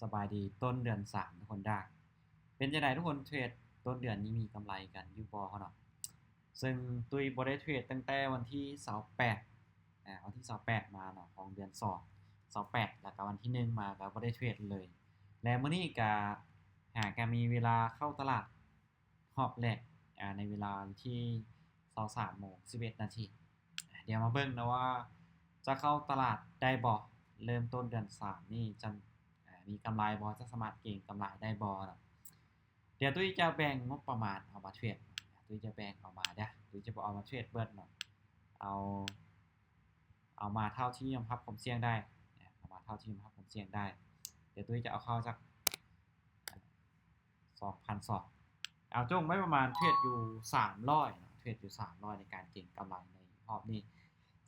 สบายดีต้นเดือน3ทุกคนได้เป็นยังไงทุกคนเทรดต้นเดือนนี้มีกำไรกันยูบอเขาเนาะซึ่งตุยบได้เทรดตั้งแต่วันที่28วันที่28มาเนาะของเดือน2 28แล้วก็วันที่1มาก็บ่ได้เทรดเลยและมื้อนี้ก็หากมีเวลาเข้าตลาดรอบแรกในเวลาที่23:11นาทีเดี๋ยวมาเบิ่งนะว่าจะเข้าตลาดได้บ่เริ่มต้นเดือน3นี่จะมีกำไรบอจะสามารถเก่งกำไรได้บอนะเดี๋ยวตุ้ยจะแบ่งงบประมาณเอามาเทรดตุ้ยจะแบ่งเอามาเด้อตุ้ยจะบอกเอามาเทรดเบิดเนาะเอาเอามาเท่าที่ยอมรับความเสี่ยงได้เอามาเท่าที่ยอมรับความเสี่ยงได้เดี๋ยวตุ้ยจะเอาเข้าสัก2,200เอาจงไว้ประมาณเทรดอยู่300เนาะเทรดอยู่300ในการเก่งกำไรในรอบนี้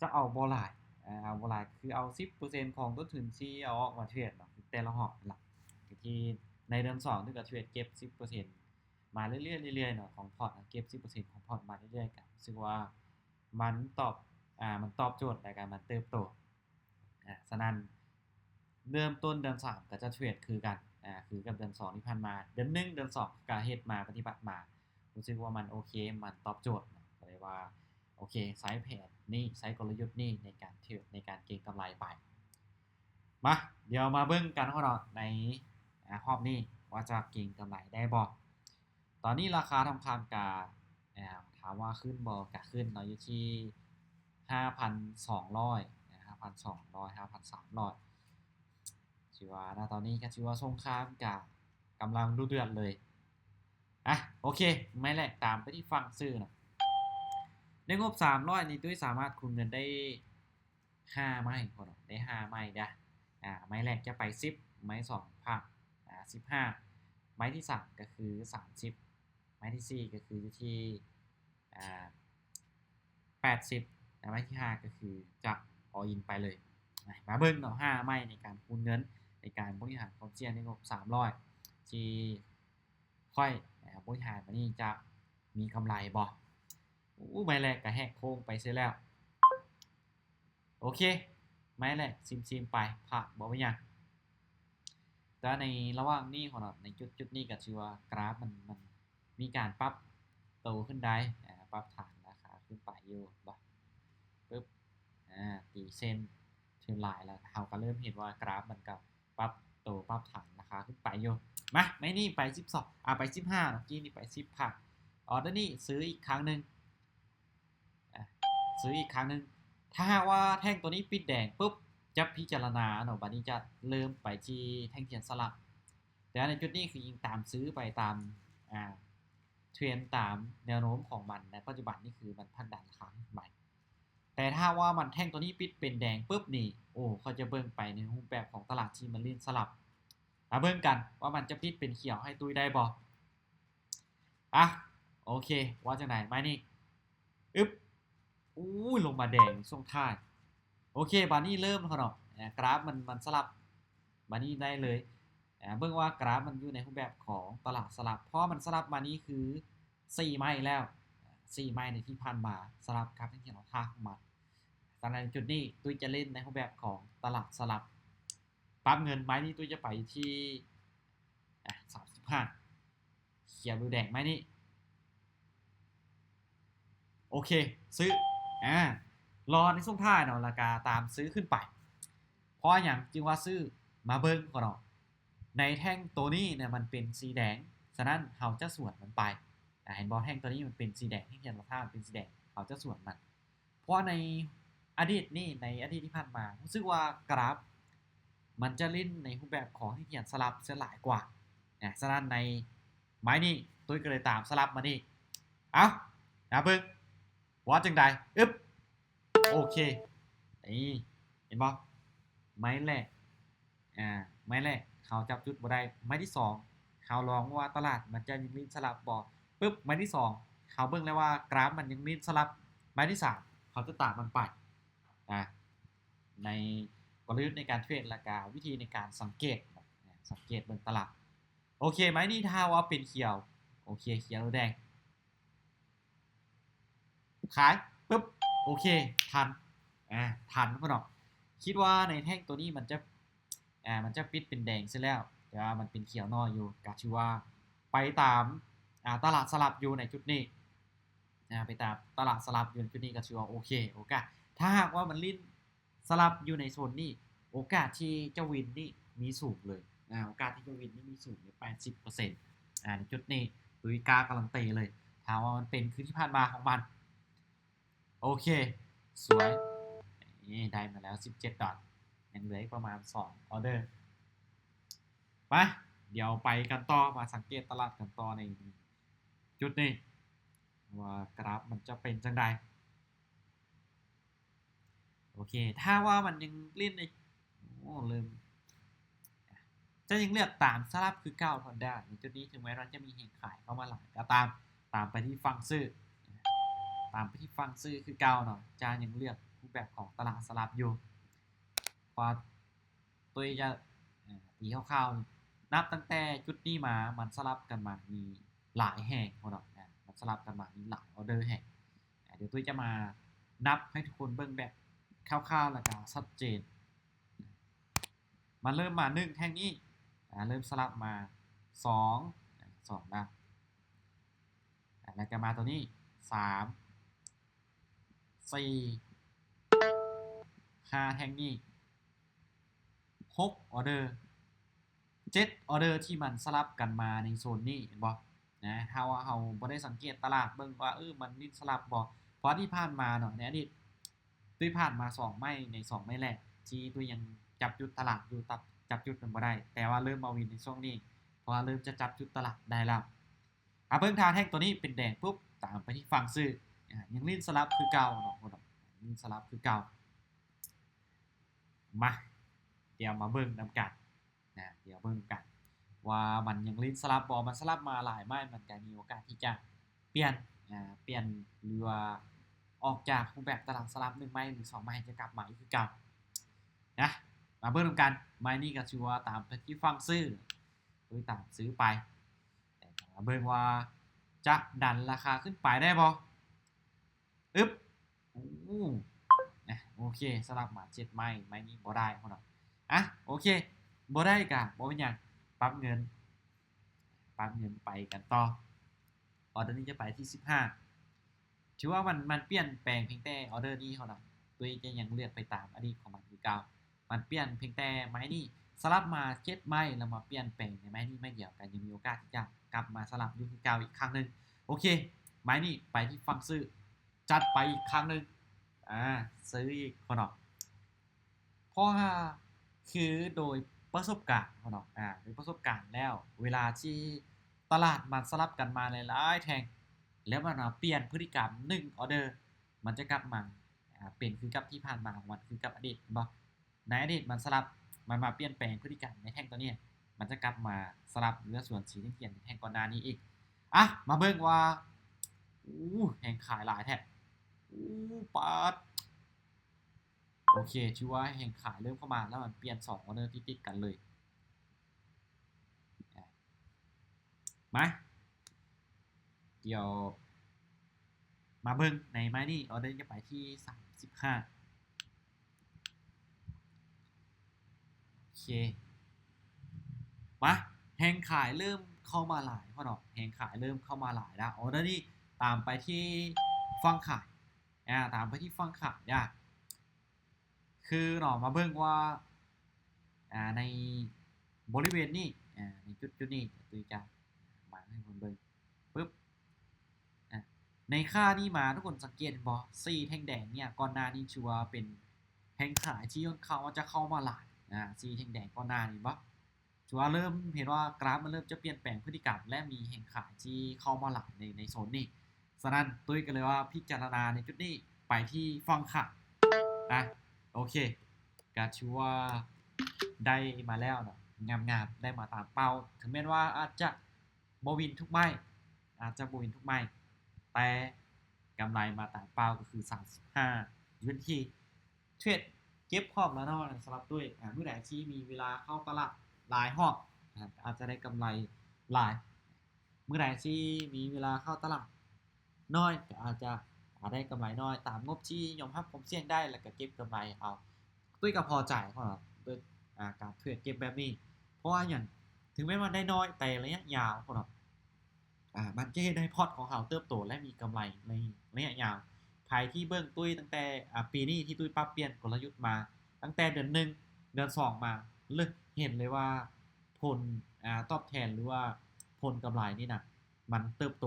จะเอาบ่หลายเอาบ่หลายคือเอา 10% ของต้นทุนที่เอาออกมาเทรดเนาะแต่ละรอบหลักที่ในเดือน2ที่ก็เทรดเก็บ 10% มาเรื่อยๆเรื่อยๆเนาะของพอร์ตเก็บ 10% ของพอร์ตมาเรื่อยๆกันซึ่งว่ามันตอบโจทย์ในการมันเติบโตฉะนั้นเริ่มต้นเดือน3ก็จะเทรดคือกันคือกับเดือน2ที่ผ่านมาเดือน1เดือน2ก็เฮ็ดมาปฏิบัติมารู้สึกว่ามันโอเคมันตอบโจทย์ก็เลยว่าโอเคใช้แผนนี่ใช้กลยุทธ์นี่ในการเทรดในการเก็งกำไรไปมาเดี๋ยวมาเบิ่งกันเนาะในรอบนี้ว่าจะเก็งกำไรได้บ่ตอนนี้ราคาทองคำกับถามว่าขึ้นบ่ก็ขึ้นเนาะอยู่ที่ 5,200 5,200 5,300ถือว่าณตอนนี้ก็ถือว่าสงครามกับกำลังดุเดือดเลยโอเคไม่แหละตามไปที่ฟังซื้อนะในงบ300นี่ตุ้ยสามารถคูณเงินได้5ไม้พอได้5ไม้ได้ไม้แรกจะไป10ไม้2พัก15ไม้ที่3ก็คือ30ไม้ที่4ก็คืออยู่ที่80ไม้ที่5ก็คือจะอออินไปเลยมาเบิ่งเนาะ5ไม้ในการคูณเงินในการบริหารความเสี่ยงในงบ300ที่ค่อยบริหารวันนี้จะมีกำไรบ่ไม้แรกก็แหกโค้งไปเสียแล้วโอเคไม้แรกซิมไปผ่านบ่เป็นหยังแต่ในระหว่างนี้ของเราในจุดนี้ก็ชื่อว่ากราฟมันมีการปรับโตขึ้นได้ปรับฐานราคาขึ้นไปอยู่บ่ปึ๊บตีเส้นถึงหลายแล้วเราก็เริ่มเห็นว่ากราฟมันก็ปรับโตปรับฐานราคาขึ้นไปอยู่มาไม่นี่ไป12ไป15เมื่อกี้นี่ไป10ผักออเดอร์นี่ซื้ออีกครั้งนึงซื้ออีกครั้งนึงถ้าหากว่าแท่งตัวนี้ปิดแดงปุ๊บจะพิจารณาเนาะบัดนี้จะเริ่มไปที่แท่งเทียนสลับแต่ในจุดนี้คือยิงตามซื้อไปตามเทรนตามแนวโน้มของมันในปัจจุบันนี่คือมันพักดันราคาขึ้นใหม่แต่ถ้าว่ามันแท่งตัวนี้ปิดเป็นแดงปุ๊บนี่โอ้เขาจะเบิ่งไปในรูปแบบของตลาดที่มันลื่นสลับมาเบิ่งกันว่ามันจะปิดเป็นเขียวให้ตุ้ยได้บ่โอเคว่าจังไหนมานี่อึ๊บลงมาแดงช่วงท้ายโอเคบานี่เริ่มเขาเนาะกราฟมันสลับบานี่ได้เลยเบิ่งว่ากราฟมันอยู่ในรูปแบบของตลาดสลับเพราะมันสลับมานี่คือ4ไม้แล้ว4ไม้ในที่ผ่านมาสลับครับที่เขียนเอาท่าของมันตอนในจุดนี้ตุ้ยจะเล่นในรูปแบบของตลาดสลับปั๊บเงินไม้นี้ตุ้ยจะไปที่35เขียวดูแดงไม้นี้โอเคซื้อรอในช่วงท้ายเนาะราคาตามซื้อขึ้นไปเพราะอย่างจึงว่าซื้อมาเบิ้งก่อนเนาะในแท่งตัวนี้เนี่ยมันเป็นสีแดงฉะนั้นเราจะสวนมันไปเห็นบอลแท่งตัวนี้มันเป็นสีแดงที่เขียนว่าท่ามันเป็นสีแดงเราจะสวนมันเพราะในอดีตนี่ในอดีตที่ผ่านมารู้สึกว่ากราฟมันจะเล่นในรูปแบบของที่เขียนสลับเสียหลายกว่าฉะนั้นในไม้นี้ตุ้ยก็เลยตามสลับมานี่เบิ้งว่าจังใดโอเคนี่เห็นบ่ไม้แรกไม้แรกเขาจับจุดบ่ได้ไม้ที่2เขาลองว่าตลาดมันจะยังมีสลับบ่ปึ๊บไม้ที่2เขาเบิ่งแล้วว่ากราฟมันยังมีสลับไม้ที่3เขาจะตามมันไปในกลยุทธ์ในการเทรดและก็วิธีในการสังเกตเบิ่งตลาดโอเคไม้นี้ถ้าว่าเป็นเขียวโอเคเขียวแดงขายปึ๊บโอเคทันพ่อเนาะคิดว่าในแท่งตัวนี้มันจะปิดเป็นแดงซะแล้ว แต่ว่ามันเป็นเขียวน้อยอยู่ก็ถือว่าไปตามตลาดสลับอยู่ในจุดนี้ไปตามตลาดสลับอยู่ในจุดนี้ก็ถือว่าโอเคโอกาสถ้าหากว่ามันลิ้นสลับอยู่ในโซนนี้โอกาสที่จะวินนี่มีสูงเลยโอกาสที่จะวินนี่มีสูงเลย 80% ในจุดนี้ตุยกาการันตีเลยถามว่ามันเป็นคือที่ผ่านมาของมันโอเคสวยนี่ได้มาแล้ว17ดอทยังเหลืออีกประมาณ2ออเดอร์มาเดี๋ยวไปกันต่อมาสังเกตตลาดกันต่อในจุดนี้ว่ากราฟมันจะเป็นจังใดโอเคถ้าว่ามันยังเล่นในเริ่มจะยังเลือกตามสลับคือเก้าทอนได้ในจุดนี้ถึงแม้เราจะมีเหตุขายเข้ามาหลายก็ตามไปที่ฟังซื้อตามไปที่ฟังซื้อคือเก้าเนาะจะยังเลือกรูปแบบของตลาดสลับอยู่พอตัวจะตีคร่าวๆนับตั้งแต่จุดนี้มามันสลับกันมามีหลายแห่งเนาะมันสลับกันมามีหลายออเดอร์แห่งเดี๋ยวตัวจะมานับให้ทุกคนเบิ่งแบบคร่าวๆแล้วก็ชัดเจนมันเริ่มมา1แท่งนี้เริ่มสลับมา2แล้วแล้วก็มาตัวนี้3 4 5แท่งนี้6ออเดอร์7ออเดอร์ที่มันสลับกันมาในโซนนี้เห็นบ่นะถ้าว่าเราบ่ได้สังเกตตลาดเบิ่งว่ามันนี่สลับบ่เพราะที่ผ่านมาเนาะในอดีตที่ผ่านมา2ไม้ใน2ไม้แรกที่ตัวยังจับจุดตลาดอยู่จับจุดมันบ่ได้แต่ว่าเริ่มมาวินในช่วงนี้เพราะว่าเริ่มจะจับจุดตลาดได้แล้วเบิ่งทางแท่งตัวนี้เป็นแดงปุ๊บตามไปที่ฝั่งซื้อยังลิ้นสลับคือเก่าเนาะลิ้นสลับคือเก่ามาเดี๋ยวมาเบิ่งนำกันเดี๋ยวเบิ่งกันว่ามันยังลิ้นสลับบ่มันสลับมาหลายไม้มันก็มีโอกาสที่จะเปลี่ยนหรือว่าออกจากรูปแบบตลาดสลับ1ไม้หรือ2ไม้จะกลับมาอีกคือเก่านะมาเบิ่งนำกันไม้นี้ก็ชื่อว่าตามไปที่ฝั่งซื้อโดยตามซื้อไปแต่มาเบิ่งว่าจะดันราคาขึ้นไปได้บ่อึ๊บโอเคสลับมา7ไม้นี้บ่ได้พ่อเนาะโอเคบ่ได้ก็บ่เป็นหยังปรับเงินไปกันต่อออเดอร์นี้จะไปที่15ถือว่ามันเปลี่ยนแปลงเพียงแต่ออเดอร์นี้เขาเนาะตัวจะยังเลือกไปตามอดีตของมันคือเก่ามันเปลี่ยนเพียงแต่ไม้นี้สลับมา7ไม้แล้วมาเปลี่ยนแปลงในไม้นี้ไม่เดียวกันยังมีโอกาสที่จะกลับมาสลับอยู่คือเก่าอีกครั้งนึงโอเคไม้นี้ไปที่ฝั่งซื้อจัดไปอีกครั้งนึงซื้ออีกคนเนาะเพราะว่าคือโดยประสบการณ์คนเนาะโดยประสบการณ์แล้วเวลาที่ตลาดมันสลับกันมาหลายๆแทงแล้วมันเปลี่ยนพฤติกรรม1ออเดอร์มันจะกลับมาเป็นคือกับที่ผ่านมาของมันคือกับอดีตบ่ในอดีตมันสลับมันมาเปลี่ยนแปลงพฤติกรรมในแท่งตัวนี้มันจะกลับมาสลับเนื้อส่วนสีที่เขียนในแท่งก่อนหน้านี้อีกมาเบิ่งว่าแห่งขายหลายแท้ปาดโอเคชื่อว่าแห่งขายเริ่มเข้ามาแล้วมันเปลี่ยน2ออเดอร์ติดกันเลยมาเดี๋ยวมาเบิ่งในไม้นี่ออเดอร์จะไปที่35โอเคมาแห่งขายเริ่มเข้ามาหลายพ่อเนาะแห่งขายเริ่มเข้ามาหลายแล้วออเดอร์นี่ตามไปที่ฟังขายตามไปที่ฟังขายคือเนาะมาเบิ่งว่าในบริเวณนี้ในจุดนี้ตัวจะมาให้คนเบิ่งปึ๊บในค่านี้มาทุกคนสังเกตบ่4แท่งแดงเนี่ยก่อนหน้านี้ชัวร์เป็นแท่งขายที่เขาจะเข้ามาหลาย4แท่งแดงก่อนหน้านี้บ่ชัวร์เริ่มเห็นว่ากราฟมันเริ่มจะเปลี่ยนแปลงพฤติกรรมและมีแห่งขายที่เข้ามาหลายในโซนนี้ฉะนั้นตุ้ยกันเลยว่าพิจารณาในจุดนี้ไปที่ฟังค่ะโอเคก็ชัวร์ได้มาแล้วเนาะงามๆได้มาตามเป้าถึงแม้ว่าอาจจะบ่วินทุกไม้แต่กำไรมาตามเป้าก็คือ35อยู่ที่เทรดเก็บพร้อมแล้วเนาะสำหรับด้วยเมื่อใดที่มีเวลาเข้าตลาดหลายรอบอาจจะได้กำไรหลายเมื่อใดที่มีเวลาเข้าตลาดน้อยก็อาจจะได้กำไรน้อยตามงบที่ยอมรับความเสี่ยงได้แล้วก็เก็บกำไรเอาตุ้ยก็พอใจเพราะด้วยการเทรดเก็บแบบนี้เพราะว่าอย่าง ถึงแม้ว่าได้น้อยแต่ระยะยาวคนเรามันจะเห็นให้พอร์ตของเราเติบโตและมีกำไรในระยะยาวใครที่เบิ่งตุ้ยตั้งแต่ปีนี้ที่ตุ้ยปรับเปลี่ยนกลยุทธ์มาตั้งแต่เดือน1เดือน2มาเลิกเห็นเลยว่าผลตอบแทนหรือว่าผลกำไรนี่นะมันเติบโต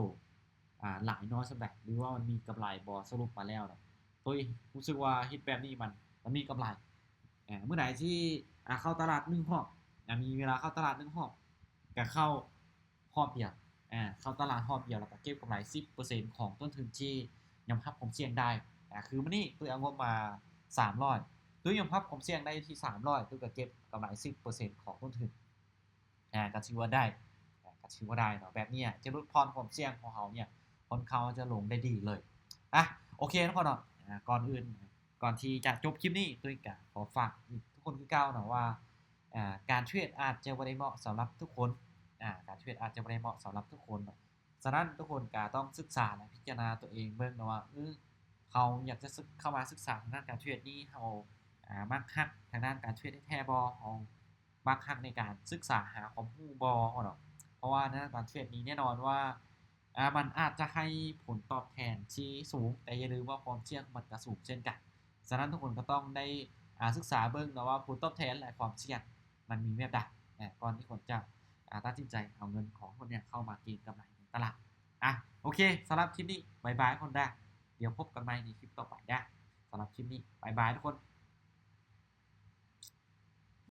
หลายน้อยสักแบบหรือว่ามันมีกำไรบอสรุปมาแล้วนะตุ้ยรู้สึกว่าฮิตแบบนี้มันมีกำไรเมื่อไหร่ที่เข้าตลาด1รอบมีเวลาเข้าตลาด1รอบก็เข้ารอบเดียวเข้าตลาดรอบเดียวแล้วก็เก็บกำไร 10% ของต้นทุนที่ยอมรับความเสี่ยงได้คือมันนี่ตัวเอางบมา300ตัวยอมรับความเสี่ยงได้ที่300ตัวก็เก็บกำไร 10% ของต้นทุนก็ถือว่าได้ก็ถือว่าได้เนาะแบบนี้จะลดพรความเสี่ยงของเขาเนี่ยคนเขาจะลงได้ดีเลยโอเคทุกคนเนาะก่อนอื่นก่อนที่จะจบคลิปนี้ตัวก็ขอฝากทุกคนคือเก่าเนาะว่าการเทรดอาจจะไม่ได้เหมาะสำหรับทุกคนการเทรดอาจจะไม่ได้เหมาะสำหรับทุกคนฉะนั้นทุกคนก็ต้องศึกษาและพิจารณาตัวเองเบิ่งนะว่าเขาอยากจะเข้ามาศึกษาทางด้านการเทรดนี้เขามักฮักทางด้านการเทรดแท้บอเขามักฮักในการศึกษาหาความรู้บอเนาะเพราะว่าในการเทรดนี้แน่นอนว่ามันอาจจะให้ผลตอบแทนที่สูงแต่อย่าลืมว่าความเสี่ยงมันก็สูงเช่นกันฉะนั้นทุกคนก็ต้องได้ศึกษาเบิ่งนะว่าผลตอบแทนและความเสี่ยงมันมีแบบใดก่อนที่คนจะตัดสินใจเอาเงินของคนเนี่ยเข้ามาเก็งกำไรในตลาดโอเคสำหรับคลิปนี้บายบายคนได้เดี๋ยวพบกันใหม่ในคลิปต่อไปได้สำหรับคลิปนี้บายบายทุกคน